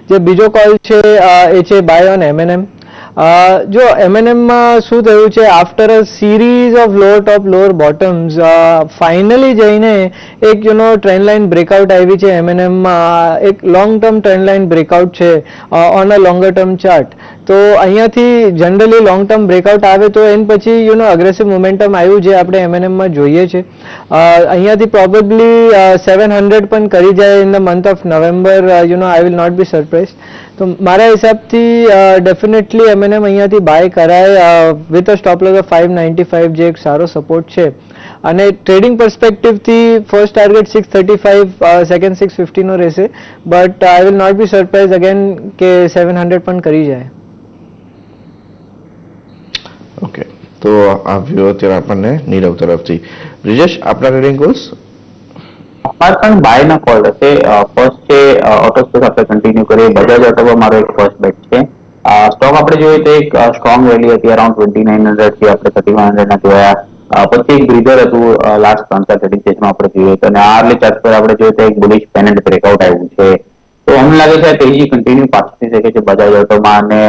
જે બીજો કોલ છે એ છે બાય ઓન એમએનએમ. જો એમએનએમમાં શું થયું છે, after a series of lower top lower bottoms finally જઈને એક ટ્રેન્ડ લાઇન બ્રેકઆઉટ આવી છે એમએનએમમાં, એક long term trend line breakout છે on a longer term chart. તો અહીંયાથી જનરલી લોંગ ટર્મ બ્રેકઆઉટ આવે તો એન પછી અગ્રેસિવ મોમેન્ટમ આવ્યું જે આપણે એમએનએમમાં જોઈએ છે. અહીંયાથી પ્રોબેબલી 700 પણ કરી જાય in the month of November, I will not be surprise. તો મારા હિસાબથી ડેફિનેટલી એમએનએમ અહીંયાથી બાય કરાય with a stop loss of 595 જે એક સારો સપોર્ટ છે. અને ટ્રેડિંગ પર્સપેક્ટિવથી ફર્સ્ટ ટાર્ગેટ 635, સેકન્ડ 650 નો રહેશે, but I will not be surprise again કે 700 પણ કરી જાય. ઓકે, તો આવ્યો અત્યારે આપણને નીરવ તરફથી. બ્રિજેશ, આપના ટ્રેડિંગ ગોલ્સ? અમારે પણ બાય ના કોલ હશે. ફર્સ્ટ છે ઓટો સ્પેસ, આપણે કન્ટિન્યુ કરીએ. બજાજ ઓટો મારો એક ફર્સ્ટ બેટ છે. સ્ટોક આપણે જોઈએ તો એક સ્ટ્રોંગ રેલી હતી, અરાઉન્ડ 2900 થી આપણે 3100 ના જોયા. પછી એક બ્રીધર હતું લાસ્ટ 3-4 ટ્રેડિંગ સ્ટેજમાં આપણે જોઈએ તો, અને આર્લી ચાર્ટ પર આપણે જોઈએ તો એક બુલિશ પેનન્ટ બ્રેકઆઉટ આવ્યું છે. તો અમને લાગે છે આ તેજી કન્ટિન્યુ પાછી થઈ શકે છે બજાજ ઓટોમાં, અને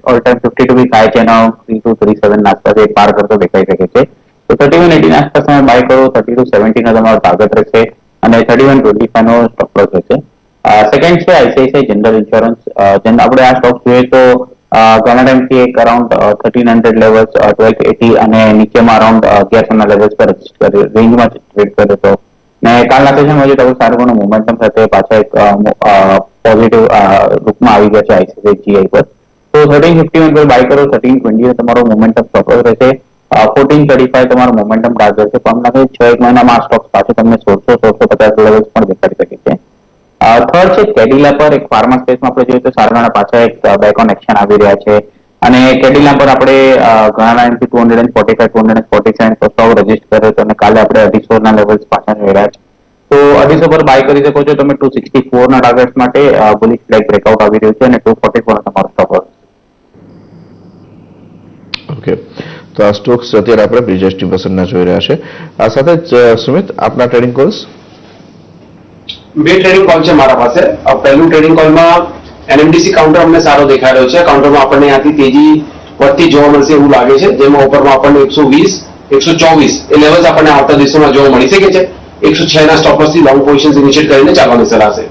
ઓલ ટાઈમ 52 વીક હાઈ છે એનો 3237 ના આસપાસ એક પાર કરતો દેખાઈ શકે છે. તો 3180 ના આસપાસ તમે બાય કરો, 3270 નો તમારો ટાર્ગેટ રહેશે અને 3125 નો સ્ટોપ લોસ રહેશે. સેકન્ડ છે આઈસીઆઈસીઆઈ જનરલ ઇન્સ્યોરન્સ. આપણે આ સ્ટોક જોઈએ તો ઘણા ટાઈમથી એક અરાઉન્ડ 1300 લેવલ્સ, 1280 અને નીચેમાં અરાઉન્ડ 1100 ના લેવલ્સ પર રેન્જમાં ટ્રેડ કર્યો હતો. ને કાલના સેશનમાં જોઈએ તો સારું ઘણું મોમેન્ટમ સાથે પાછા એક પોઝિટિવ રૂપમાં આવી ગયા છે આઈસીઆઈસીઆઈ જીઆઈ પર. તો 1351 પર બાય કરો, 1320 તમારો મોમેન્ટમ સ્ટોપ લોસ રહેશે, 1435 તમારો મોમેન્ટમ ટાર્ગેટ છે. પણ લાગે 6 મહિનામાં આ સ્ટોક પાછું તમને 1650 લેવલ્સ પણ દેખાડી શકે છે. થર્ડ છે કેડિલા પર, એક ફાર્મા સ્પેસમાં આપણે જોઈએ તો સારા ઘણા પાછા એક બેક ઓન એક્શન આવી રહ્યા છે. અને કેડિલા પર આપણે ઘણા ટાઈમથી 245 247 પર સ્ટોક રજીસ્ટર કર્યો હતો અને કાલે આપણે 250 ના લેવલ્સ પાછા જોઈ રહ્યા છે. તો 250 પર બાય કરી શકો છો તમે 264 ના ટાર્ગેટ માટે. બુલિશ ફ્લેગ બ્રેકઆઉટ આવી રહ્યું છે અને 244 તમારો સ્ટોપ લોસ. ઓકે, તો આ સ્ટોક્સ અત્યારે આપણે બ્રિજેશ ટીપસનના જોઈ રહ્યા છે. આ સાથે જ સુમિત, આપના ટ્રેડિંગ કોલ્સ? બે ટ્રેડિંગ કોલ છે મારા પાસે. પહેલું ટ્રેડિંગ કોલમાં એનએમડીસી કાઉન્ટર અમને સારો દેખાઈ રહ્યો છે. કાઉન્ટરમાં આપણને ત્યાંથી તેજી વધતી જોવા મળશે એવું લાગે છે, જેમાં ઉપરમાં આપણને 120, 124 એ લેવલ્સ આપણને આવતા દિવસોમાં જોવા મળી શકે છે. 106 ના સ્ટોપ લોસથી લોંગ પોઝિશન ઇનિશિયેટ કરીને ચાલવાની સલાહ છે.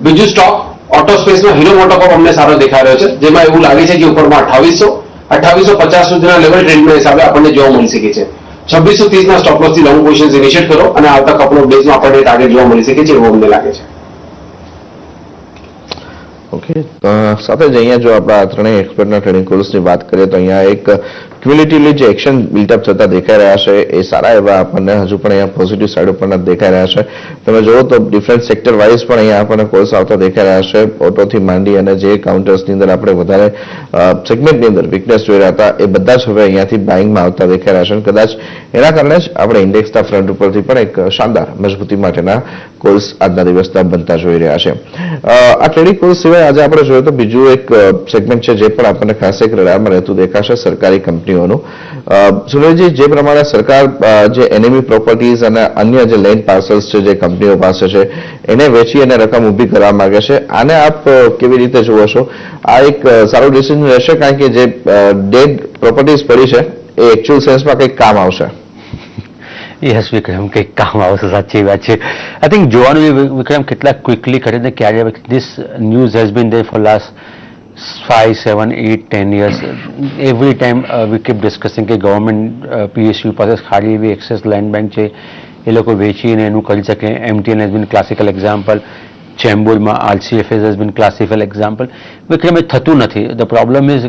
બીજું સ્ટોક ઓટો સ્પેસમાં હીરો મોટોકોપ અમને સારો દેખાઈ રહ્યો છે, જેમાં એવું લાગે છે કે ઉપરમાં 2850 સુધીના લેવલ ટ્રેન્ડના હિસાબે આપણને જોવા મળી શકે છે. 2630 ના સ્ટોપ લોસથી લોંગ પોઝિશન ઇનિશિયેટ કરો અને આવતા કપલ ઓફ ડેઝમાં આપણને ટાર્ગેટ જોવા મળી શકે છે એવું અમને લાગે છે. ઓકે, સાથે જ અહીંયા જો આપણા ત્રણેય એક્સપર્ટના ટ્રેડિંગ કોલ્સની વાત કરીએ તો અહીંયા એક ક્યુમ્યુલેટિવલી જે એક્શન બિલ્ટઅપ થતા દેખાઈ રહ્યા છે એ સારા એવા આપણને હજુ પણ અહીંયા પોઝિટિવ સાઈડ ઉપરના દેખાઈ રહ્યા છે. તમે જુઓ તો ડિફરન્ટ સેક્ટર વાઇઝ પણ અહીંયા આપણને કોલ્સ આવતા દેખાઈ રહ્યા છે. ઓટોથી માંડી અને જે કાઉન્ટર્સની અંદર આપણે વધારે સેગમેન્ટની અંદર વીકનેસ જોઈ રહ્યા હતા એ બધા જ હવે અહીંયાથી બાઇંગમાં આવતા દેખાઈ રહ્યા છે અને કદાચ એના કારણે જ આપણે ઇન્ડેક્સના ફ્રન્ટ ઉપરથી પણ એક શાનદાર મજબૂતી માટેના કોલ્સ આજના દિવસના બનતા જોઈ રહ્યા છે. આ ટ્રેડિંગ કોલ્સ સિવાય આજે આપણે જોઈએ તો બીજું એક સેગમેન્ટ છે જે પણ આપણને ખાસ એક રડારમાં રહેતું દેખાશે, સરકારી કંપનીઓનું. સુરેશજી, જે પ્રમાણે સરકાર જે એનએમઈ પ્રોપર્ટીઝ અને અન્ય જે લેન્ડ પાર્સલ્સ છે જે કંપનીઓ પાસે છે એને વેચી અને રકમ ઊભી કરવા માંગે છે, આને આપ કેવી રીતે જુઓ છો? આ એક સારું ડિસિઝન રહેશે કારણ કે જે ડેડ પ્રોપર્ટીઝ પડી છે એ એકચ્યુઅલ સેન્સમાં કંઈક કામ આવશે? યસ વિક્રમ, કંઈક કામ આવશે, સાચી વાત છે. આઈ થિંક જોવાનું વિક્રમ કેટલા ક્વિકલી કરીને ક્યારે this news has been there for last 5, 7, 8, 10 years. Every time we keep discussing કે ગવર્મેન્ટ PSU પાસે ખાલી એવી એક્સેસ લેન્ડ બેંક છે એ લોકો વેચીને એનું કરી શકે. MTN has been classical example, ચેમ્બુરમાં RCFS has been classical example. Vikram એ થતું નથી. The problem is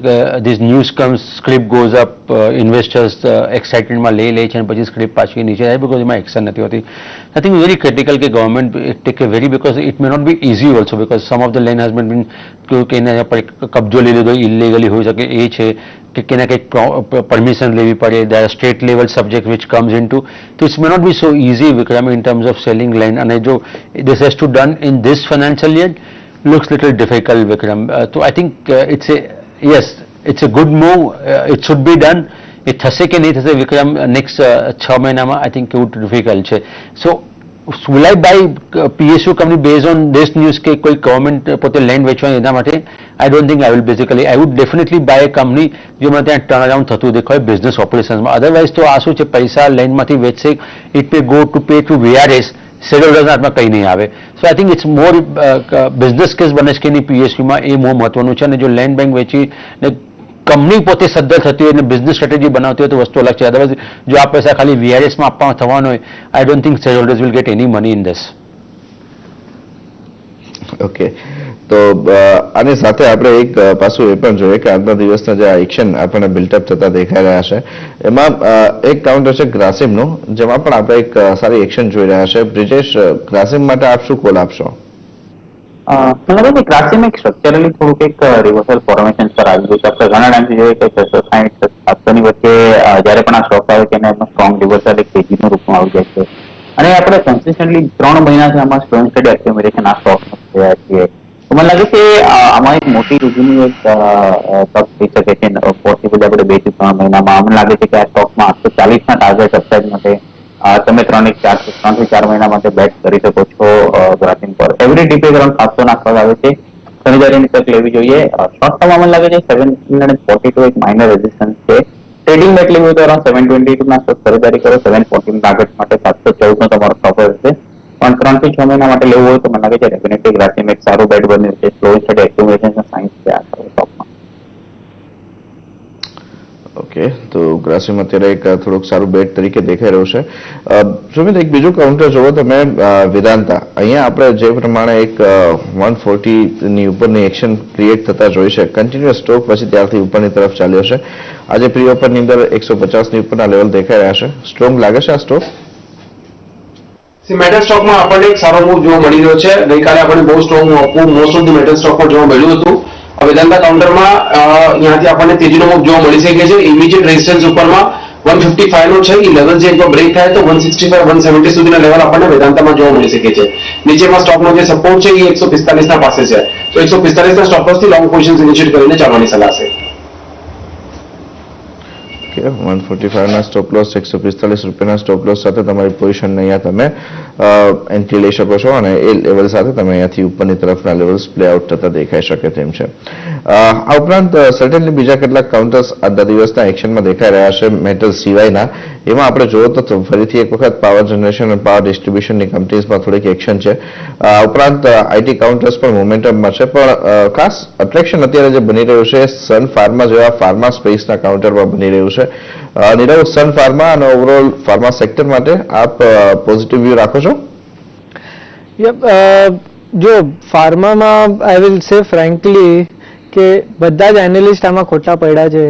this news comes, script goes up, investors એક્સાઇટેડમાં લે છે અને પછી સ્ક્રિપ્ટ પાછી નીચે જાય બિકોઝ એમાં એક્શન નથી હોતી. આઈ થિંક વેરી ક્રિટિકલ કે government take a very, because it may not be easy also, because some of the land has been કે એના પર કબજો લઈ લીધો ઇલીગલી હોઈ શકે એ છે કે કેના કંઈક પરમિશન લેવી પડે. there are state level subject which comes into, so it may not be so easy Vikram in terms of selling land, અને જો this has to done in this financial year looks little difficult Vikram. So I think it's a good move, it should be done. એ થશે કે નહીં થશે વિક્રમ next 6 મહિનામાં I think એવું difficult છે. સો will I buy PSU company based on this news કે કોઈ government પોતે લેન્ડ વેચવા એના માટે? I don't think I will basically. I would definitely buy a company જો મને ત્યાં ટર્ન અરાઉન્ડ થતું દેખાય બિઝનેસ ઓપરેશન્સમાં. અધરવાઇઝ તો આ શું છે, પૈસા લેન્ડમાંથી વેચશે, it may go to pay to VRS, શેરહોલ્ડર્સના હાથમાં કંઈ નહીં આવે. So I think it's more business case બને છે કે એની PSUમાં એ બહુ મહત્વનું છે. અને જો લેન્ડ બેંક વેચીને કંપની પોતે સદ્ધર થતી હોય અને બિઝનેસ સ્ટ્રેટેજી બનાવતી હોય તો વસ્તુ અલગ છે. અદરવાઇઝ જો આ પૈસા ખાલી VRSમાં આપવામાં થવાનો હોય, I don't think share holders will get any money in this. Okay, તો આની સાથે આપણે એક પાછું એ પણ જોઈએ કે આજના દિવસના જે એક્શન આપણને બિલ્ટઅપ થતા દેખાઈ રહ્યા છે એમાં એક કાઉન્ટર છે ગ્રાસિમનું, જેમાં પણ આપણે એક સારી એક્શન જોઈ રહ્યા છે. બ્રિજેશ, ગ્રાસિમ માટે આપ શું કોલ આપશો? મને લાગે છે ગ્રાસિમ એક સ્ટ્રક્ચરલી થોડુંક એક રિવર્સલ ફોર્મેશન પર આવી ગયું છે. આપણે ઘણા ટાઈમથી જોઈએ કે 660-700 વચ્ચે જયારે પણ આ સ્ટોક આવે છે એમનો સ્ટ્રોંગ રિવર્સલ એક તેજીનું રૂપમાં આવી જાય છે. અને આપણે કન્સિસ્ટન્ટલી 3 મહિનાથી આમાં સ્ટ્રોંગ સ્ટેડી એક્યુમ્યુલેશન આ સ્ટોકમાં થયા છીએ. તો મને લાગે છે આમાં એક મોટી રૂપની એક તક થઈ શકે છે પોસિબલ આપણે 2 થી 3 મહિનામાં. મને લાગે છે કે આ સ્ટોકમાં 840ના ટાર્ગેટ અપસાઇડ માટે તમે 3 થી 4 મહિના માટે બેટ કરી શકો છો ગ્રાસિમ પર. એવરી ડીપે અરાઉન્ડ 700 ના આસપાસ આવે છે. ખરીદારીની તક લેવી જોઈએ. શોર્ટ ટર્મમાં મને લાગે છે 742 એક માઇનર રેઝિસ્ટન્સ છે. ટ્રેડિંગ બેટ લેવી હોય તો અરાઉન્ડ 722 ના આસપાસ ખરીદારી કરો. 714 ટાર્ગેટ માટે 714 નો તમારો સ્ટોપ રહેશે. પણ 3 થી 6 મહિના માટે લેવું હોય તો મને લાગે છે ડેફિનેટલી ગ્રાસિમ એક સારું બેટ બન્યું છે. સ્લો સ્ટેડી એક્યુમ્યુલેશન સાઇન્સ છે આ સ્ટોકમાં. ઓકે, તો ગ્રાસિમ અત્યારે એક થોડુંક સારું બેટ તરીકે દેખાઈ રહ્યું છે. સુમિત, એક બીજું કાઉન્ટર જોવો તમે વેદાંતા. અહીંયા આપણે જે પ્રમાણે એક 140 ની ઉપરની એક્શન ક્રિએટ થતા જોઈ છે, કન્ટિન્યુઅસ સ્ટોક પછી ત્યારથી ઉપરની તરફ ચાલ્યો છે. આજે પ્રી ઓપનની અંદર 150 ની ઉપરના લેવલ દેખાઈ રહ્યા છે. સ્ટ્રોંગ લાગે છે આ સ્ટોક? મેટલ સ્ટોકમાં આપણને એક સારો મૂવ જોવા મળી રહ્યો છે. ગઈકાલે આપણને બહુ strong most of the metal સ્ટોકમાં જોવા મળ્યું હતું. વેદાંતા કાઉન્ટરમાં અહીંયાથી આપણને તેજીનો મૂવ જોવા મળી શકે છે. ઇમિડિયેટ રેઝિસ્ટન્સ ઉપરમાં 155 નો છે. એ લેવલ જે એકવાર બ્રેક થાય તો 165-170 સુધીના લેવલ આપણને વેદાંતામાં જોવા મળી શકે છે. નીચેમાં સ્ટોકનો જે સપોર્ટ છે એ 145 ના પાસે છે. તો 145 ના સ્ટોપ લોસથી લોંગ પોઝિશન ઇનિશિયેટ કરીને ચાલવાની સલાહ છે. 145 ના સ્ટોપ લોસ, 145 રૂપિયાના સ્ટોપ લોસ સાથે તમારી પોઝિશન અહીંયા તમે એન્ટ્રી લઈ શકો છો અને એ લેવલ સાથે તમે અહીંયાથી ઉપરની તરફના લેવલ્સ પ્લે આઉટ થતા દેખાઈ શકે તેમ છે. આ ઉપરાંત સર્ટેનલી બીજા કેટલાક કાઉન્ટર્સ આજના દિવસના એક્શનમાં દેખાઈ રહ્યા છે મેટલ સિવાયના. એમાં આપણે જોયો તો ફરીથી એક વખત પાવર જનરેશન અને પાવર ડિસ્ટ્રીબ્યુશનની કંપનીઝમાં થોડીક એક્શન છે. ઉપરાંત આઈટી કાઉન્ટર્સ પણ મોમેન્ટમમાં છે. પણ ખાસ અટ્રેક્શન અત્યારે જે બની રહ્યું છે સન ફાર્મા જેવા ફાર્મા સ્પેસના કાઉન્ટરમાં બની રહ્યું છે. નીરવ, સન ફાર્મા અને ઓવરઓલ ફાર્મા સેક્ટર માટે આપ પોઝિટિવ વ્યૂ રાખો છો? જો ફાર્મામાં આઈ વિલ સે ફ્રેન્કલી કે બધા જ એનાલિસ્ટ આમાં ખોટા પડ્યા છે,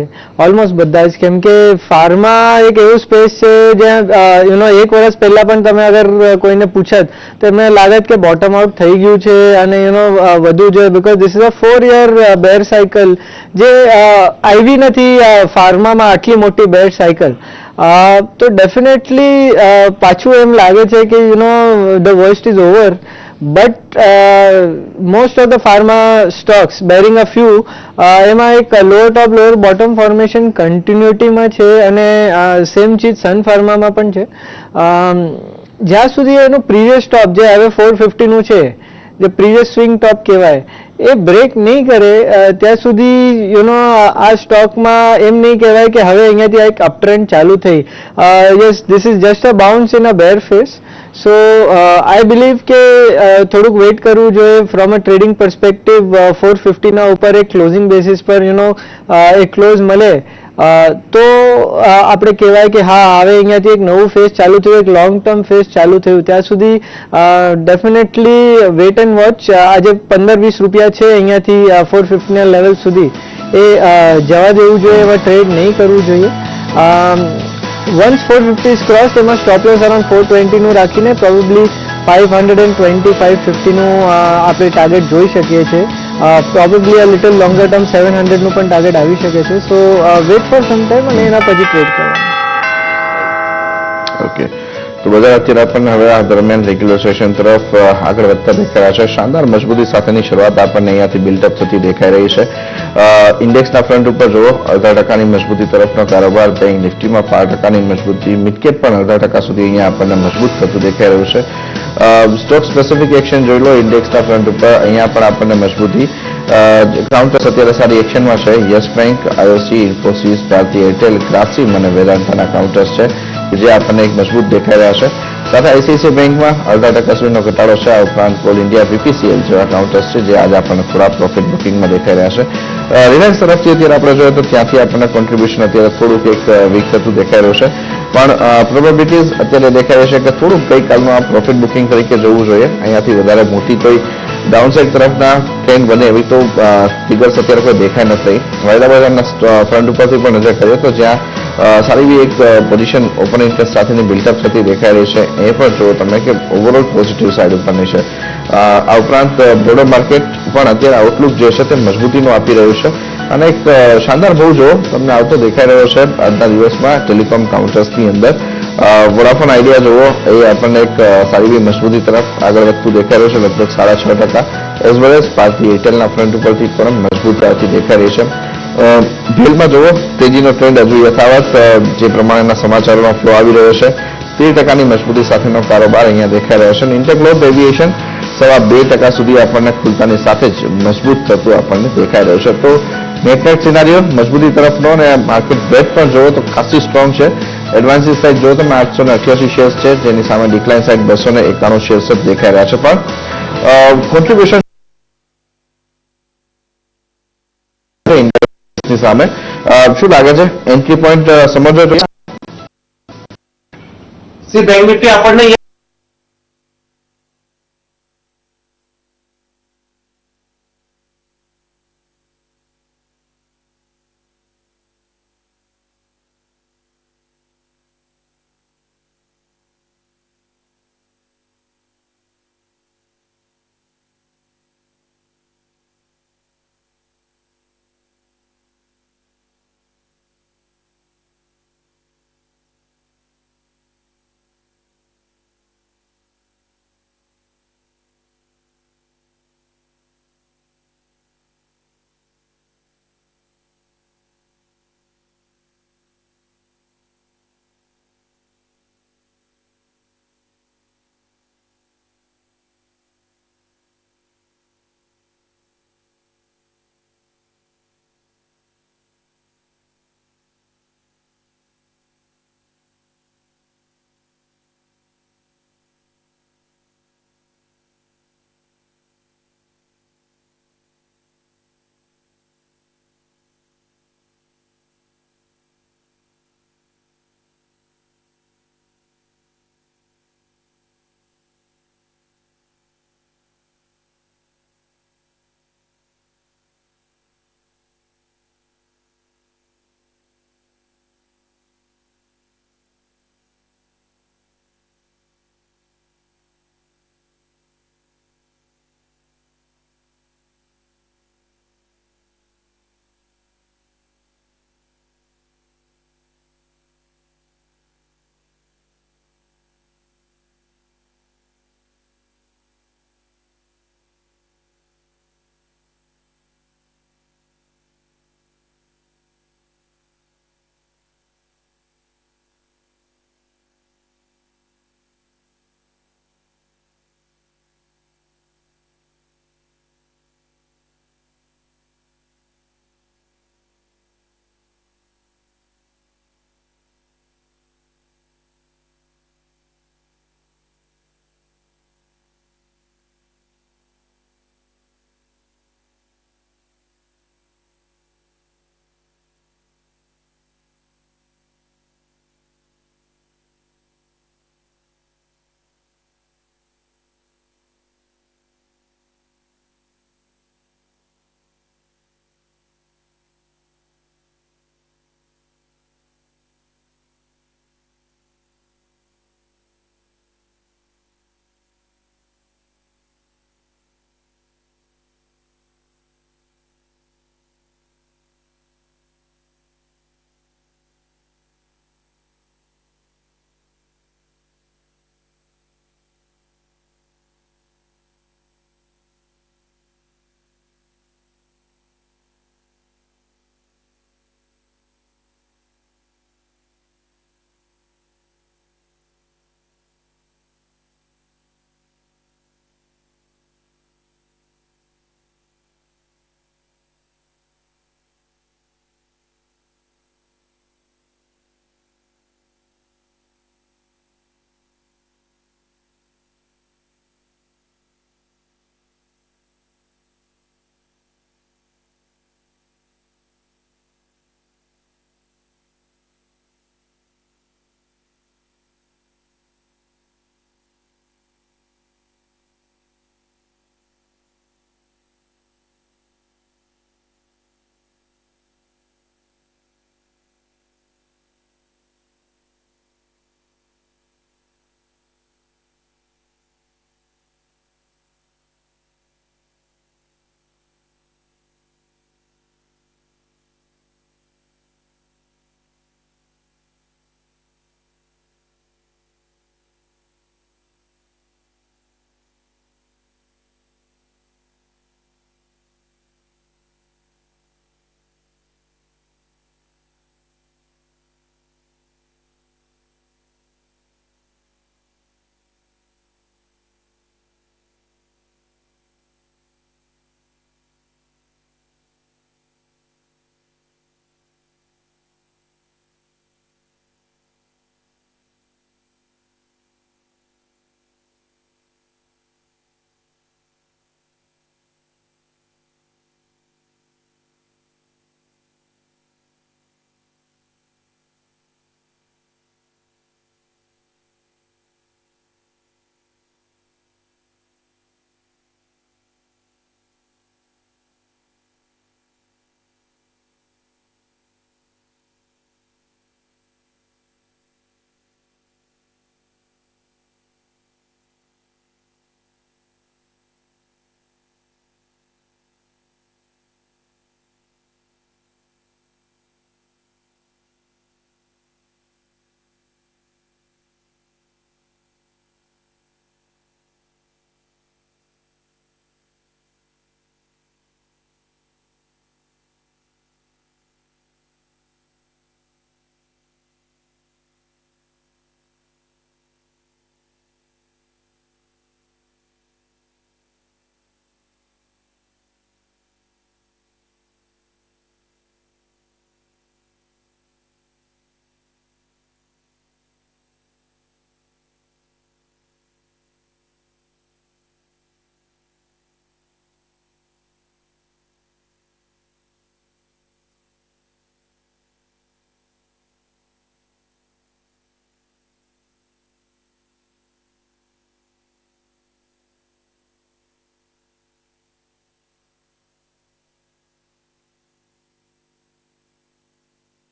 ઓલમોસ્ટ બધા જ. કેમ કે ફાર્મા એક એવું સ્પેસ છે જ્યાં એક વર્ષ પહેલા પણ તમે અગર કોઈને પૂછત તો એમને લાગત કે બોટમ આઉટ થઈ ગયું છે અને વધુ જોઈએ, because this is a 4 year bear cycle જે આવી નથી ફાર્મામાં આટલી મોટી બેર સાયકલ. તો ડેફિનેટલી પાછું એમ લાગે છે કે the worst is over. But most of the pharma stocks, bearing a few, એમાં એક lower top lower bottom formation continuity માં છે અને સેમ ચીજ સન ફાર્મામાં પણ છે. જ્યાં સુધી એનું પ્રીવિયસ ટોપ જે હવે 450 નું છે, જે પ્રીવિયસ સ્વિંગ ટોપ કહેવાય, એ બ્રેક નહીં કરે ત્યાં સુધી આ સ્ટોકમાં એમ નહીં કહેવાય કે હવે અહીંયાથી એક અપટ્રેન્ડ ચાલુ થઈ. Yes, this is just a bounce in a bear phase. So I believe કે થોડુંક વેઇટ કરવું જોઈએ ફ્રોમ અ ટ્રેડિંગ પર્સપેક્ટિવ. 450 ના ઉપર એક ક્લોઝિંગ બેસિસ પર એક ક્લોઝ મળે તો આપણે કહેવાય કે હા હવે અહીંયાથી એક નવું ફેઝ ચાલુ થયું, એક લોંગ ટર્મ ફેઝ ચાલુ થયું. ત્યાં સુધી ડેફિનેટલી વેટ એન્ડ વોચ. આજે 15-20 રૂપિયા છે અહીંયાથી 450 ના લેવલ સુધી એ જવા દેવું જોઈએ, એવા ટ્રેડ નહીં કરવું જોઈએ. વન્સ 450 is crossed, એમાં સ્ટોપ લોસ અરાઉન્ડ 420 નું રાખીને પ્રોબેબલી 520, 550 નું આપણે ટાર્ગેટ જોઈ શકીએ છીએ. Probably a little longer term 700 નું પણ ટાર્ગેટ આવી શકે છે. સો વેટ ફોર સમ ટાઈમ અને એના પછી ટ્રેડ કરવાનું. ઓકે, તો બજાર અત્યારે આપણને હવે આ દરમિયાન રેગ્યુલર સેશન તરફ આગળ વધતા દેખાઈ રહ્યા છે. શાનદાર મજબૂતી સાથેની શરૂઆત આપણને અહીંયાથી બિલ્ડઅપ થતી દેખાઈ રહી છે. ઇન્ડેક્સના ફ્રન્ટ ઉપર જુઓ 0.5% મજબૂતી તરફનો કારોબાર. બેંક નિફ્ટીમાં 5% મજબૂતી. મિડકેપ પણ 0.5% સુધી અહીંયા આપણને મજબૂત થતું દેખાઈ રહ્યું છે. સ્ટોક સ્પેસિફિક એક્શન જોઈ લો ઇન્ડેક્સના ફ્રન્ટ ઉપર, અહીંયા પણ આપણને મજબૂતી. કાઉન્ટર્સ અત્યારે સારી એક્શનમાં છે. Yes Bank, IOC, Infosys, Bharti Airtel, Grasim અને વેદાંતાના કાઉન્ટર્સ છે જે આપણને એક મજબૂત દેખાઈ રહ્યા છે. સાથે આઈસીઆઈસીઆઈ બેંકમાં 0.5% સુધીનો ઘટાડો છે. આ ઉપરાંત કોલ ઇન્ડિયા, બીપીસીએલ જેવા કાઉન્ટર્સ છે જે આજે આપણને થોડા પ્રોફિટ બુકિંગમાં દેખાઈ રહ્યા છે. રિલાયન્સ તરફથી અત્યારે આપણે જોઈએ તો ત્યાંથી આપણને કોન્ટ્રીબ્યુશન અત્યારે થોડુંક એક વીક થતું દેખાઈ રહ્યું છે, પણ પ્રોબેબિલિટીઝ અત્યારે દેખાઈ રહી છે કે થોડુંક ગઈકાલનું આ પ્રોફિટ બુકિંગ તરીકે જોવું જોઈએ. અહીંયાથી વધારે મોટી કોઈ ડાઉનસાઇડ તરફના ટ્રેન્ડ બને એવી તો ફિગર્સ અત્યારે કોઈ દેખાઈ નથી. વાયદા બજારના ફ્રન્ટ ઉપરથી પણ નજર કરીએ તો જ્યાં સારી એવી એક પોઝિશન ઓપન ઇન્ટરેસ્ટ સાથેની બિલ્ડઅપ થતી દેખાઈ રહી છે, એ પણ જુઓ તમે કે ઓવરઓલ પોઝિટિવ સાઇડ ઉપરની છે. આ ઉપરાંત બ્રોડર માર્કેટ પણ અત્યારે આઉટલુક જે છે તે મજબૂતીનું આપી રહ્યું છે અને એક શાનદાર ભાવ જુઓ તમને આવતો દેખાઈ રહ્યો છે આજના દિવસમાં ટેલિકોમ કાઉન્ટર્સની અંદર. વોડાફોન આઈડિયા જુઓ એ આપણને એક સારી એવી મજબૂતી તરફ આગળ વધતું દેખાઈ રહ્યું છે, લગભગ 6.5%. એઝ વેલ એઝ ભારતી એરટેલના ફ્રન્ટ ઉપરથી પણ મજબૂત આવતી દેખાઈ રહી છે. ભેલમાં જુઓ તેજીનો ટ્રેન્ડ હજુ યથાવત જે પ્રમાણેના સમાચારોનો ફ્લો આવી રહ્યો છે. 13% મજબૂતી સાથેનો કારોબાર અહીંયા દેખાઈ રહ્યો છે. ઇન્ટરગ્લોબ એવિએશન 2.25% સુધી આપણને ખુલતાની સાથે જ મજબૂત થતું આપણને દેખાઈ રહ્યું છે. તો નેટ સિનારીઓ મજબૂતી તરફનો અને માર્કેટ બ્રેડ પણ જુઓ તો ખાસી સ્ટ્રોંગ છે. એડવાન્સીસ સાઇડ જુઓ તમે 888 શેર્સ છે જેની સામે ડિક્લાઇન સાઇડ 291 શેર્સ જ દેખાઈ રહ્યા છે, પણ કોન્ટ્રીબ્યુશન સામે શું લાગે છે એન્ટ્રી પોઈન્ટ સમજવો જોઈએ? બેંક નિફ્ટી આપણને